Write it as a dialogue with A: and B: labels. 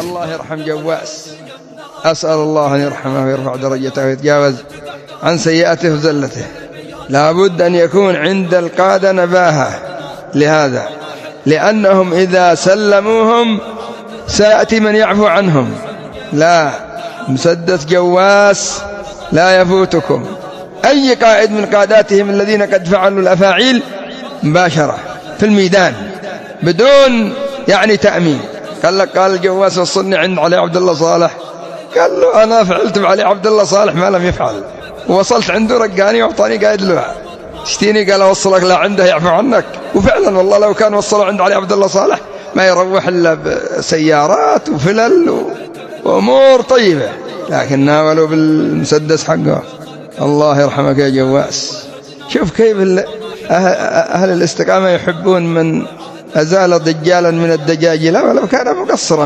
A: الله يرحم جواس، أسأل الله أن يرحمه ويرفع درجته ويتجاوز عن سيئته وزلته. لابد أن يكون عند القادة نباهة لهذا، لأنهم إذا سلموهم سيأتي من يعفو عنهم. لا، مسدس جواس لا يفوتكم. أي قائد من قاداتهم الذين قد فعلوا الأفاعيل مباشرة في الميدان بدون يعني تأمين. قال الجواس وصلني عند علي عبد الله صالح، قال له أنا فعلت بعلي عبد الله صالح ما لم يفعل، ووصلت عنده رقاني وأعطاني قائد لواء، تشتيني قال أوصلك لا عنده يعفو عنك. وفعلا والله لو كان وصلوا عند علي عبد الله صالح ما يروح إلا بسيارات وفلل وأمور طيبة، لكن ناولوا بالمسدس حقه. الله يرحمك يا جواس. شوف كيف أهل الاستقامة يحبون من أزال دجالا من الدجاجلة ولو كان مقصرا.